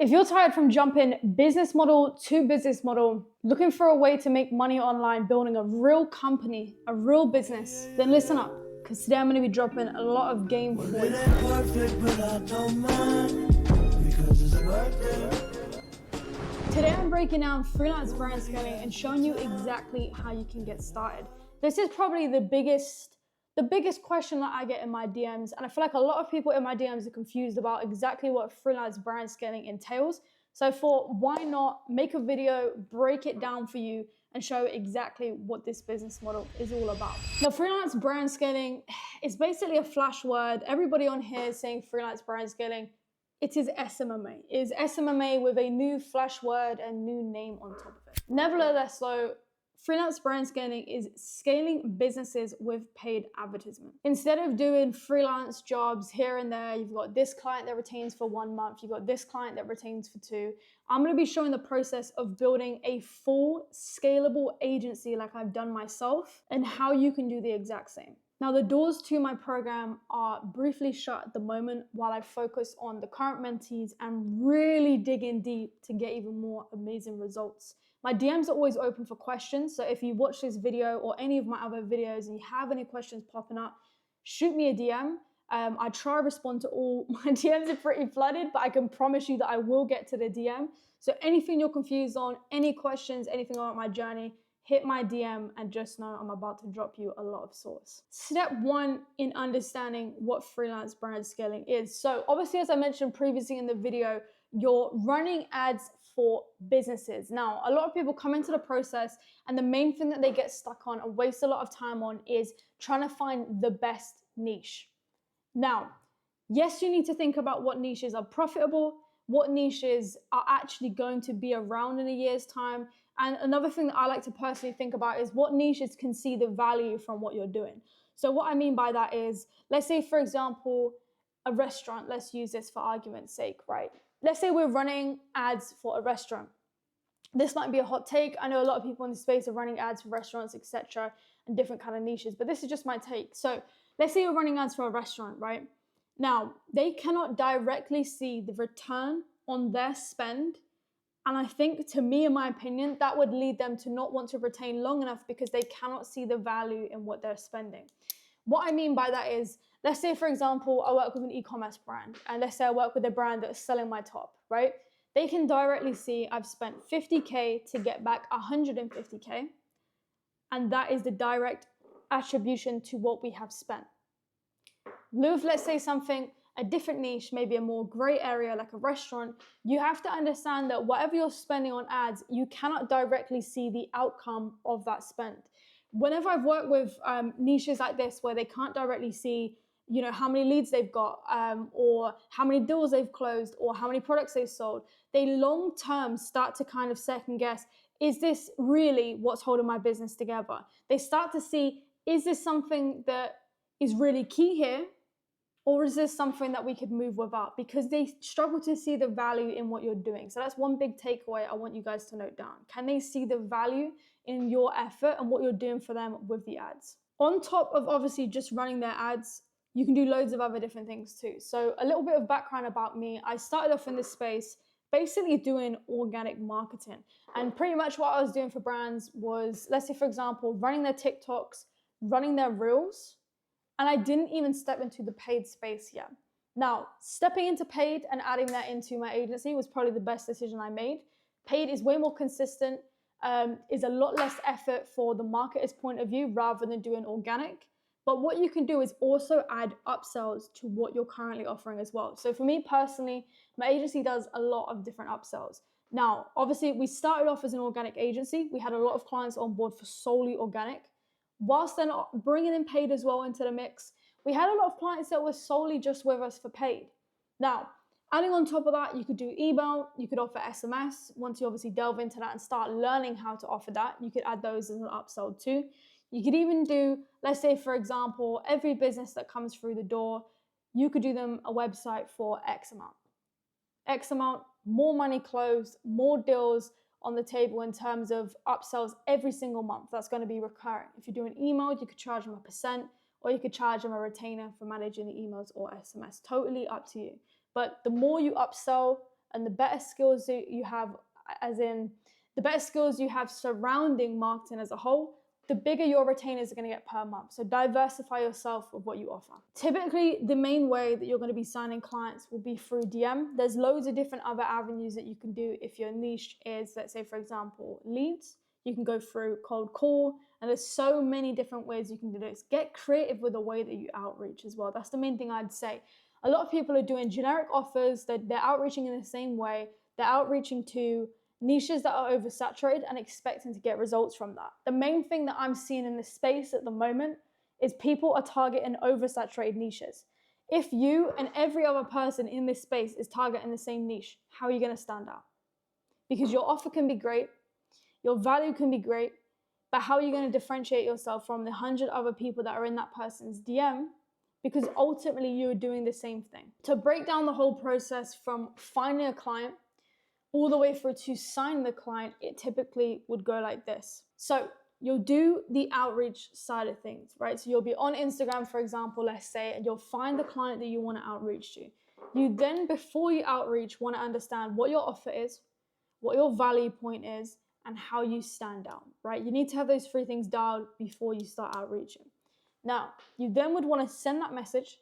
If you're tired from jumping business model to business model, looking for a way to make money online, building a real company, a real business, then listen up, because today I'm going to be dropping a lot of game for you. Today I'm breaking down freelance brand scaling and showing you exactly how you can get started. This is probably the biggest question that I get in my DMs, and I feel like a lot of people in my DMs are confused about exactly what freelance brand scaling entails. So I thought, why not make a video, break it down for you, and show exactly what this business model is all about. Now, freelance brand scaling is basically a flash word. Everybody on here is saying freelance brand scaling. It is SMMA. It is SMMA with a new flash word and new name on top of it. Nevertheless, though, freelance brand scaling is scaling businesses with paid advertisement. Instead of doing freelance jobs here and there, you've got this client that retains for 1 month, you've got this client that retains for 2. I'm going to be showing the process of building a full scalable agency like I've done myself, and how you can do the exact same. Now, the doors to my program are briefly shut at the moment while I focus on the current mentees and really dig in deep to get even more amazing results. My DMs are always open for questions, so if you watch this video or any of my other videos and you have any questions popping up, shoot me a DM. I try to respond to all. My DMs are pretty flooded, but I can promise you that I will get to the DM. So anything you're confused on, any questions, anything about my journey, hit my DM and just know I'm about to drop you a lot of sauce. Step 1 in understanding what freelance brand scaling is. So obviously, as I mentioned previously in the video, you're running ads for businesses. Now, a lot of people come into the process and the main thing that they get stuck on and waste a lot of time on is trying to find the best niche. Now, yes, you need to think about what niches are profitable, what niches are actually going to be around in a year's time. And another thing that I like to personally think about is what niches can see the value from what you're doing. So what I mean by that is, let's say, for example, a restaurant, let's use this for argument's sake, right? Let's say we're running ads for a restaurant. This might be a hot take. I know a lot of people in the space are running ads for restaurants, etc., and different kind of niches, but this is just my take. So let's say you're running ads for a restaurant, right? Now, they cannot directly see the return on their spend. And I think, to me, in my opinion, that would lead them to not want to retain long enough because they cannot see the value in what they're spending. What I mean by that is, let's say, for example, I work with an e-commerce brand, and let's say I work with a brand that is selling my top, right? They can directly see I've spent 50K to get back 150K. And that is the direct attribution to what we have spent. With, let's say, a different niche, maybe a more gray area like a restaurant, you have to understand that whatever you're spending on ads, you cannot directly see the outcome of that spend. Whenever I've worked with niches like this where they can't directly see, how many leads they've got, or how many deals they've closed, or how many products they've sold, they long term start to kind of second guess, is this really what's holding my business together? They start to see, is this something that is really key here? Or is this something that we could move without? Because they struggle to see the value in what you're doing. So that's one big takeaway I want you guys to note down. Can they see the value in your effort and what you're doing for them with the ads? On top of obviously just running their ads, you can do loads of other different things too. So a little bit of background about me. I started off in this space basically doing organic marketing. And pretty much what I was doing for brands was, let's say, for example, running their TikToks, running their Reels, and I didn't even step into the paid space yet. Now, stepping into paid and adding that into my agency was probably the best decision I made. Paid is way more consistent, is a lot less effort for the marketer's point of view rather than doing organic. But what you can do is also add upsells to what you're currently offering as well. So for me personally, my agency does a lot of different upsells. Now, obviously, we started off as an organic agency. We had a lot of clients on board for solely organic. Whilst they're not bringing in paid as well into the mix, we had a lot of clients that were solely just with us for paid. Now, adding on top of that, you could do email, you could offer SMS. Once you obviously delve into that and start learning how to offer that, you could add those as an upsell too. You could even do, let's say, for example, every business that comes through the door, you could do them a website for X amount. X amount, more money closed, more deals on the table in terms of upsells every single month. That's going to be recurring. If you're doing email, you could charge them a percent, or you could charge them a retainer for managing the emails or SMS. Totally up to you. But the more you upsell, and the better skills that you have, as in the better skills you have surrounding marketing as a whole, the bigger your retainers are going to get per month. So diversify yourself with what you offer. Typically, the main way that you're going to be signing clients will be through DM. There's loads of different other avenues that you can do if your niche is, let's say, for example, leads. You can go through cold call, and there's so many different ways you can do this. Get creative with the way that you outreach as well. That's the main thing I'd say. A lot of people are doing generic offers, that they're outreaching in the same way. They're outreaching to niches that are oversaturated and expecting to get results from that. The main thing that I'm seeing in this space at the moment is people are targeting oversaturated niches. If you and every other person in this space is targeting the same niche, how are you going to stand out? Because your offer can be great, your value can be great, but how are you going to differentiate yourself from the 100 other people that are in that person's DM? Because ultimately you're doing the same thing. To break down the whole process from finding a client all the way through to sign the client, it typically would go like this. So you'll do the outreach side of things, right? So you'll be on Instagram, for example, let's say, and you'll find the client that you want to outreach to. You then, before you outreach, want to understand what your offer is, what your value point is, and how you stand out, right? You need to have those three things dialed before you start outreaching. Now, you then would want to send that message.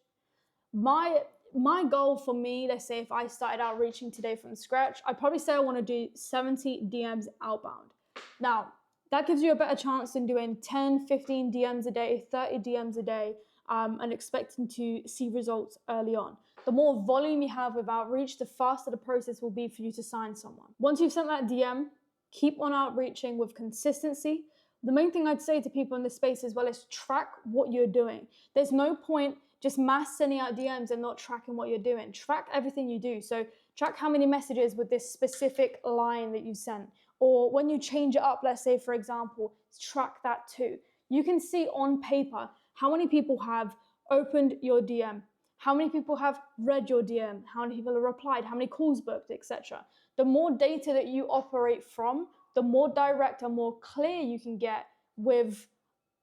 My goal for me, let's say if I started outreaching today from scratch, I'd probably say I want to do 70 DMs outbound. Now, that gives you a better chance than doing 10, 15 DMs a day, 30 DMs a day, and expecting to see results early on. The more volume you have with outreach, the faster the process will be for you to sign someone. Once you've sent that DM, keep on outreaching with consistency. The main thing I'd say to people in this space as well is track what you're doing. There's no point just mass sending out DMs and not tracking what you're doing. Track everything you do. So track how many messages with this specific line that you sent. Or when you change it up, let's say, for example, track that too. You can see on paper how many people have opened your DM, how many people have read your DM, how many people have replied, how many calls booked, etc. The more data that you operate from, the more direct and more clear you can get with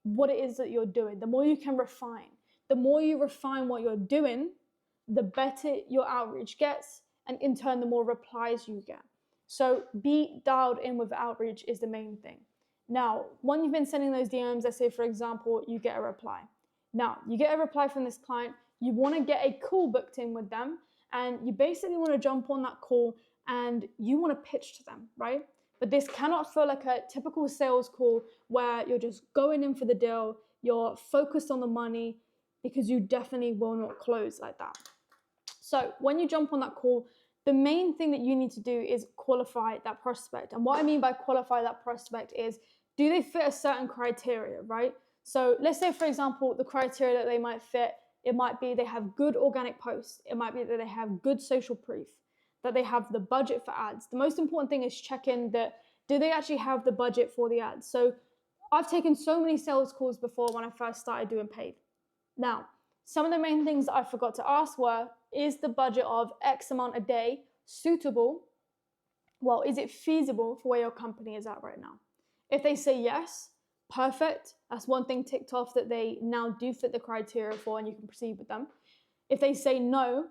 what it is that you're doing. The more you can refine. The more you refine what you're doing, the better your outreach gets, and in turn, the more replies you get. So be dialed in with outreach is the main thing. Now, when you've been sending those DMs, let's say, for example, you get a reply. Now, you get a reply from this client, you want to get a call booked in with them, and you basically want to jump on that call and you want to pitch to them, right? But this cannot feel like a typical sales call where you're just going in for the deal, you're focused on the money, because you definitely will not close like that. So when you jump on that call, the main thing that you need to do is qualify that prospect. And what I mean by qualify that prospect is, do they fit a certain criteria, right? So let's say, for example, the criteria that they might fit, it might be they have good organic posts. It might be that they have good social proof, that they have the budget for ads. The most important thing is checking that, do they actually have the budget for the ads? So I've taken so many sales calls before when I first started doing paid. Now, some of the main things that I forgot to ask were, is the budget of X amount a day suitable? Well, is it feasible for where your company is at right now? If they say yes, perfect. That's one thing ticked off that they now do fit the criteria for, and you can proceed with them. If they say no,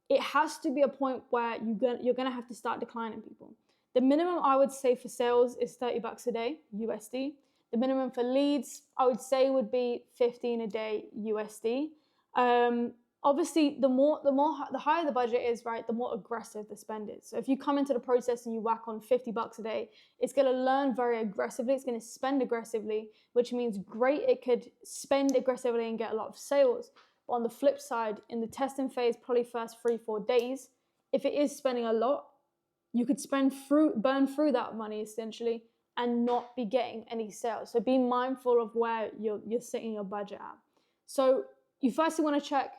it has to be a point where you're gonna have to start declining people. The minimum I would say for sales is $30 a day, USD. The minimum for leads, I would say, would be 15 a day USD. Obviously, the higher the budget is, right, the more aggressive the spend is. So if you come into the process and you whack on $50 a day, it's going to learn very aggressively. It's going to spend aggressively, which means great, it could spend aggressively and get a lot of sales. But on the flip side, in the testing phase, probably first 3-4 days, if it is spending a lot, you could burn through that money essentially, and not be getting any sales. So be mindful of where you're setting your budget at. So you firstly want to check,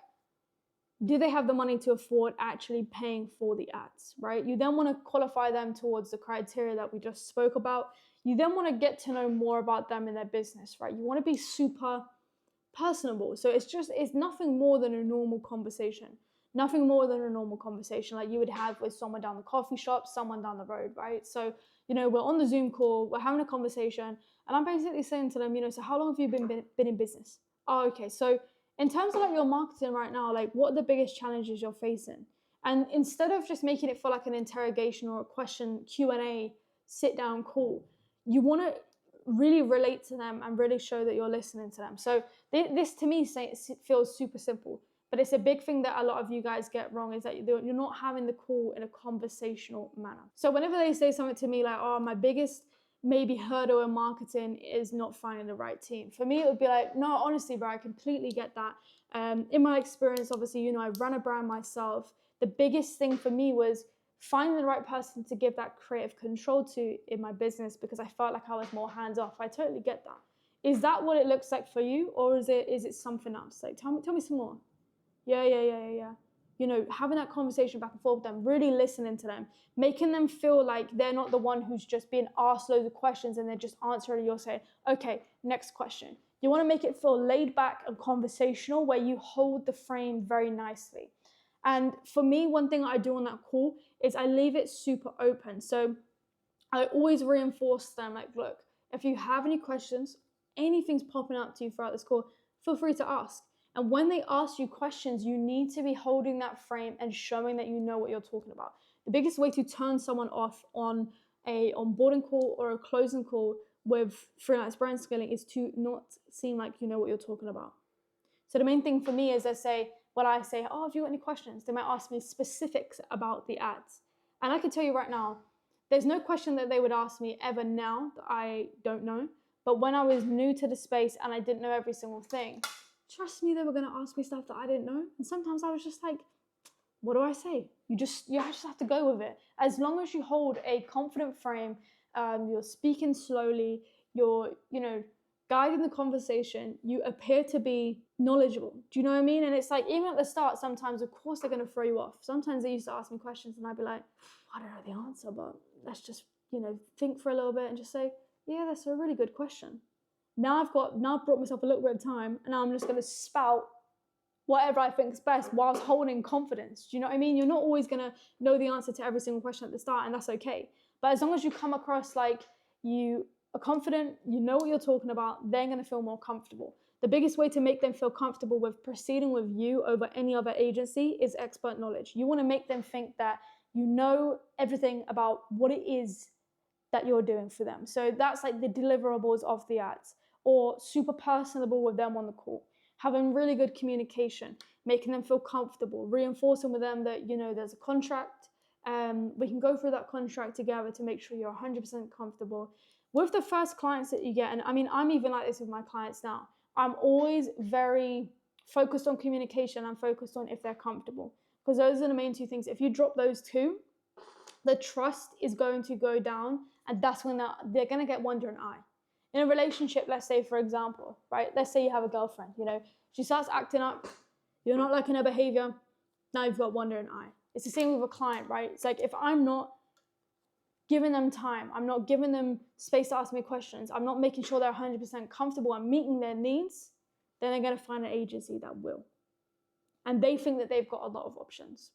do they have the money to afford actually paying for the ads, right? You then want to qualify them towards the criteria that we just spoke about. You then want to get to know more about them and their business, right? You want to be super personable. So it's nothing more than a normal conversation. Nothing more than a normal conversation like you would have with someone down the coffee shop, someone down the road, right? So, we're on the Zoom call, we're having a conversation, and I'm basically saying to them, so how long have you been in business? Oh, okay. So in terms of like your marketing right now, like what are the biggest challenges you're facing? And instead of just making it feel like an interrogation or a question, Q&A, sit down call, you want to really relate to them and really show that you're listening to them. So this to me feels super simple, but it's a big thing that a lot of you guys get wrong, is that you're not having the call in a conversational manner. So whenever they say something to me like, oh, my biggest maybe hurdle in marketing is not finding the right team, for me it would be like, no, honestly, bro, I completely get that. In my experience, obviously, I ran a brand myself. The biggest thing for me was finding the right person to give that creative control to in my business, because I felt like I was more hands off. I totally get that. Is that what it looks like for you, or is it something else? Like, tell me some more. Yeah. Having that conversation back and forth with them, really listening to them, making them feel like they're not the one who's just being asked loads of questions and they're just answering. You're saying, okay, next question. You want to make it feel laid back and conversational, where you hold the frame very nicely. And for me, one thing I do on that call is I leave it super open. So I always reinforce them, like, look, if you have any questions, anything's popping up to you throughout this call, feel free to ask. And when they ask you questions, you need to be holding that frame and showing that you know what you're talking about. The biggest way to turn someone off on a onboarding call or a closing call with freelance brand scaling is to not seem like you know what you're talking about. So the main thing for me is I say, oh, have you got any questions? They might ask me specifics about the ads. And I can tell you right now, there's no question that they would ask me ever now that I don't know. But when I was new to the space and I didn't know every single thing, trust me, they were going to ask me stuff that I didn't know. And sometimes I was just like, what do I say? You just have to go with it. As long as you hold a confident frame, you're speaking slowly, you're, guiding the conversation, you appear to be knowledgeable. Do you know what I mean? And it's like, even at the start, sometimes, of course, they're going to throw you off. Sometimes they used to ask me questions and I'd be like, I don't know the answer, but let's just, think for a little bit and just say, yeah, that's a really good question. Now I've brought myself a little bit of time, and now I'm just going to spout whatever I think is best whilst holding confidence. Do you know what I mean? You're not always going to know the answer to every single question at the start, and that's okay. But as long as you come across like you are confident, you know what you're talking about, they're going to feel more comfortable. The biggest way to make them feel comfortable with proceeding with you over any other agency is expert knowledge. You want to make them think that you know everything about what it is that you're doing for them. So that's like the deliverables of the ads, or super personable with them on the call, having really good communication, making them feel comfortable, reinforcing with them that, there's a contract. We can go through that contract together to make sure you're 100% comfortable. With the first clients that you get, and I mean, I'm even like this with my clients now, I'm always very focused on communication. I'm focused on if they're comfortable, because those are the main two things. If you drop those two, the trust is going to go down, and that's when they're going to get wondering eye. In a relationship, let's say, for example, right? Let's say you have a girlfriend, she starts acting up, you're not liking her behavior, now you've got wondering eye. It's the same with a client, right? It's like, if I'm not giving them time, I'm not giving them space to ask me questions, I'm not making sure they're 100% comfortable and meeting their needs, then they're going to find an agency that will. And they think that they've got a lot of options.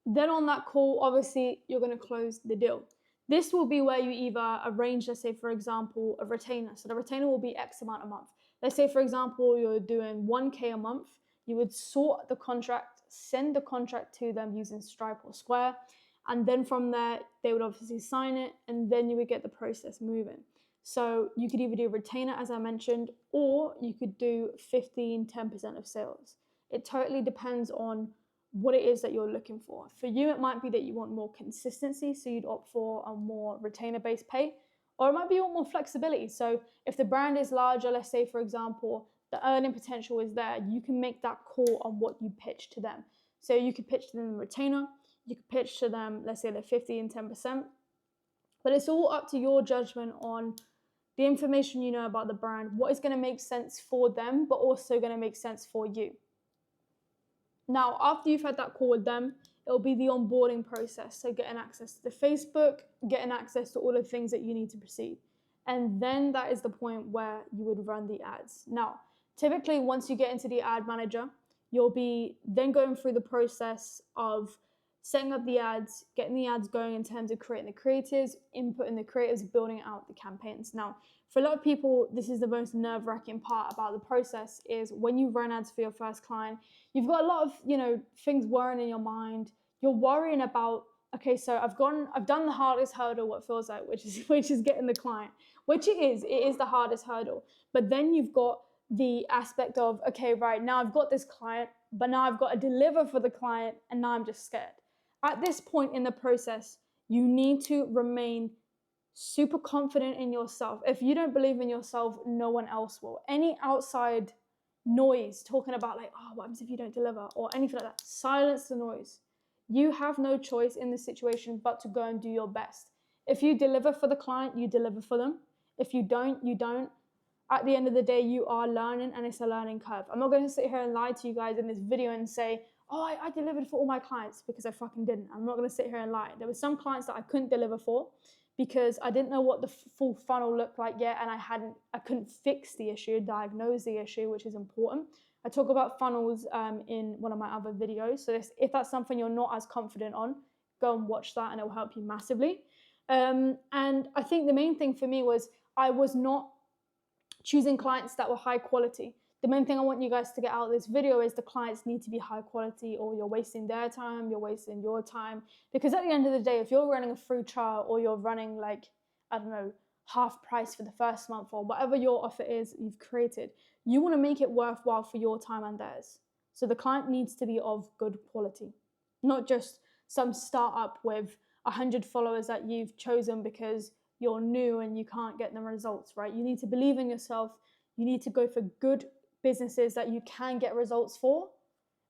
Then on that call, obviously, you're going to close the deal. This will be where you either arrange, let's say, for example, a retainer. So the retainer will be X amount a month. Let's say, for example, you're doing 1K a month. You would sort the contract, send the contract to them using Stripe or Square. And then from there, they would obviously sign it, and then you would get the process moving. So you could either do a retainer, as I mentioned, or you could do 10% of sales. It totally depends on what it is that you're looking for. For you, it might be that you want more consistency, so you'd opt for a more retainer-based pay, or it might be you want more flexibility. So if the brand is larger, let's say, for example, the earning potential is there, you can make that call on what you pitch to them. So you could pitch to them a retainer, you could pitch to them, let's say, the 10%, but it's all up to your judgment on the information you know about the brand, what is going to make sense for them, but also going to make sense for you. Now, after you've had that call with them, it'll be the onboarding process. So getting access to the Facebook, getting access to all the things that you need to proceed. And then that is the point where you would run the ads. Now, typically, once you get into the ad manager, you'll be then going through the process of setting up the ads, getting the ads going in terms of creating the creatives, inputting the creatives, building out the campaigns. Now, for a lot of people, this is the most nerve-wracking part about the process, is when you run ads for your first client, you've got a lot of, things whirring in your mind. you're worrying about, okay, so I've done the hardest hurdle, what feels like, which is getting the client, which it is the hardest hurdle. But then you've got the aspect of, okay, right, now I've got this client, but now I've got to deliver for the client, and now I'm just scared. At this point in the process, you need to remain super confident in yourself. If you don't believe in yourself, no one else will. Any outside noise talking about like, oh, what happens if you don't deliver, or anything like that, silence the noise. You have no choice in this situation but to go and do your best. If you deliver for the client, you deliver for them. If you don't, you don't. At the end of the day, you are learning, and it's a learning curve. I'm not going to sit here and lie to you guys in this video and say, oh, I delivered for all my clients, because I fucking didn't. I'm not going to sit here and lie. There were some clients that I couldn't deliver for because I didn't know what the full funnel looked like yet, and I couldn't fix the issue, diagnose the issue, which is important. I talk about funnels in one of my other videos. So if that's something you're not as confident on, go and watch that, and it will help you massively. And I think the main thing for me was I was not choosing clients that were high quality. The main thing I want you guys to get out of this video is the clients need to be high quality, or you're wasting their time, you're wasting your time. Because at the end of the day, if you're running a free trial, or you're running like, I don't know, half price for the first month, or whatever your offer is you've created, you want to make it worthwhile for your time and theirs. So the client needs to be of good quality, not just some startup with 100 followers that you've chosen because you're new and you can't get the results, right? You need to believe in yourself. You need to go for good businesses that you can get results for,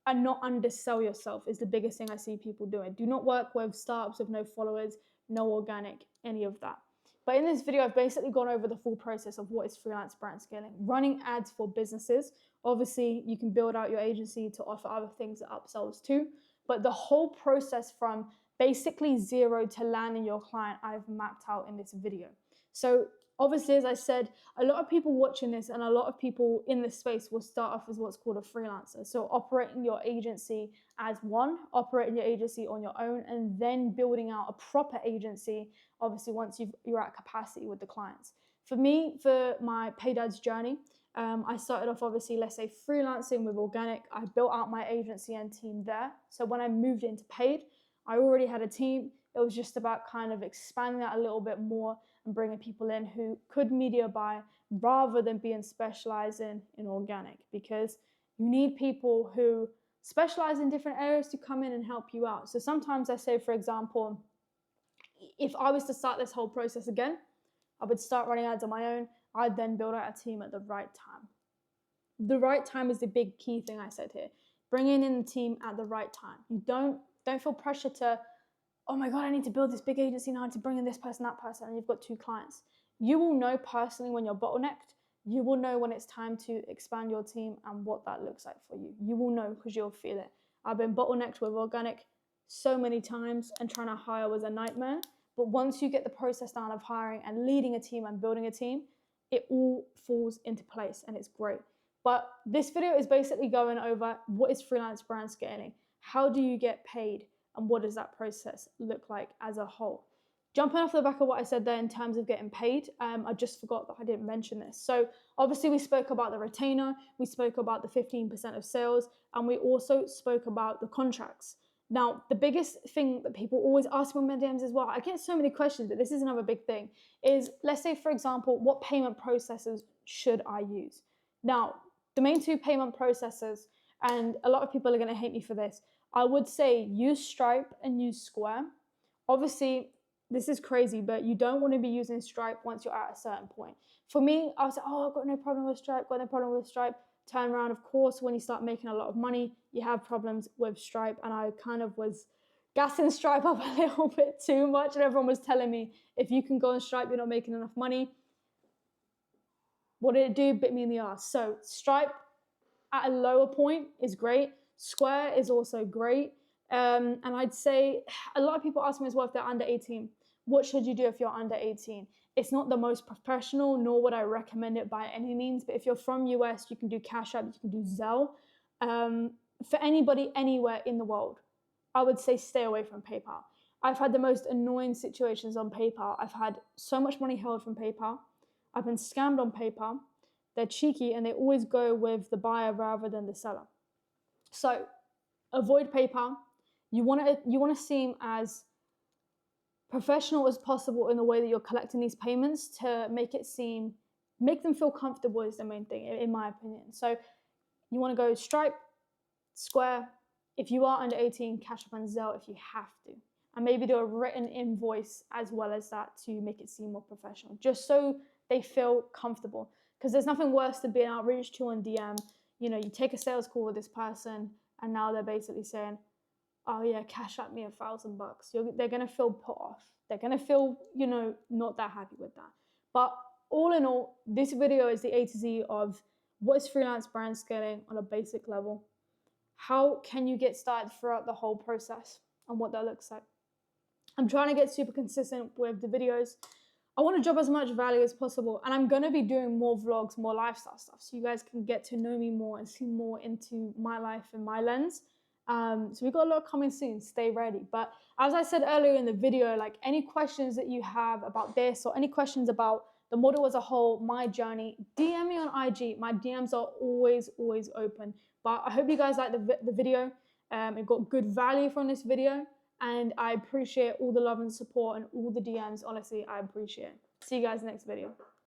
and not undersell yourself is the biggest thing I see people doing. Do not work with startups with no followers, no organic, any of that. But in this video, I've basically gone over the full process of what is freelance brand scaling. Running ads for businesses. Obviously, you can build out your agency to offer other things that upsells too. But the whole process from basically zero to landing your client, I've mapped out in this video. So obviously, as I said, a lot of people watching this and a lot of people in this space will start off as what's called a freelancer. So operating your agency as one, operating your agency on your own, and then building out a proper agency, obviously, once you're at capacity with the clients. For me, for my paid ads journey, I started off, obviously, let's say freelancing with organic. I built out my agency and team there. So when I moved into paid, I already had a team. It was just about kind of expanding that a little bit more and bringing people in who could media buy rather than being specialized in organic, because you need people who specialize in different areas to come in and help you out. So sometimes I say, for example, if I was to start this whole process again, I would start running ads on my own. I'd then build out a team at the right time. The right time is the big key thing I said here. Bringing in the team at the right time. You don't feel pressure to, oh my God, I need to build this big agency now, I need to bring in this person, that person, and you've got 2 clients. You will know personally when you're bottlenecked. You will know when it's time to expand your team and what that looks like for you. You will know because you'll feel it. I've been bottlenecked with organic so many times, and trying to hire was a nightmare. But once you get the process down of hiring and leading a team and building a team, it all falls into place and it's great. But this video is basically going over what is freelance brand scaling, how do you get paid, and what does that process look like as a whole. Jumping off the back of what I said there in terms of getting paid, I just forgot that I didn't mention this. So obviously we spoke about the retainer, we spoke about the 15% of sales, and we also spoke about the contracts. Now, the biggest thing that people always ask me in my DMs as well, I get so many questions, but this is another big thing, is let's say, for example, what payment processors should I use? Now, the main 2 payment processors, and a lot of people are going to hate me for this, I would say use Stripe and use Square. Obviously, this is crazy, but you don't want to be using Stripe once you're at a certain point. For me, I was like, oh, I've got no problem with Stripe, got no problem with Stripe. Turn around, of course, when you start making a lot of money, you have problems with Stripe. And I kind of was gassing Stripe up a little bit too much. And everyone was telling me, if you can go on Stripe, you're not making enough money. What did it do? Bit me in the ass. So Stripe at a lower point is great. Square is also great. And I'd say a lot of people ask me as well if they're under 18. What should you do if you're under 18? It's not the most professional, nor would I recommend it by any means. But if you're from US, you can do Cash App, you can do Zelle. For anybody anywhere in the world, I would say stay away from PayPal. I've had the most annoying situations on PayPal. I've had so much money held from PayPal. I've been scammed on PayPal. They're cheeky and they always go with the buyer rather than the seller. So avoid PayPal. You want to seem as professional as possible in the way that you're collecting these payments to make them feel comfortable is the main thing, in my opinion. So you want to go Stripe, Square. If you are under 18, Cash App and Zelle if you have to. And maybe do a written invoice as well as that to make it seem more professional, just so they feel comfortable. Because there's nothing worse than being outreached to on DM. You know, you take a sales call with this person and now they're basically saying, oh yeah, cash at me $1,000. They're gonna feel put off. They're gonna feel, you know, not that happy with that. But all in all, this video is the A to Z of what is freelance brand scaling on a basic level. How can you get started throughout the whole process and what that looks like. I'm trying to get super consistent with the videos. I want to drop as much value as possible, and I'm going to be doing more vlogs, more lifestyle stuff, so you guys can get to know me more and see more into my life and my lens. So we've got a lot coming soon. Stay ready. But as I said earlier in the video, like any questions that you have about this or any questions about the model as a whole, my journey, DM me on IG. My DMs are always open. But I hope you guys like the video. It got good value from this video. And I appreciate all the love and support and all the DMs. Honestly, I appreciate it. See you guys next video.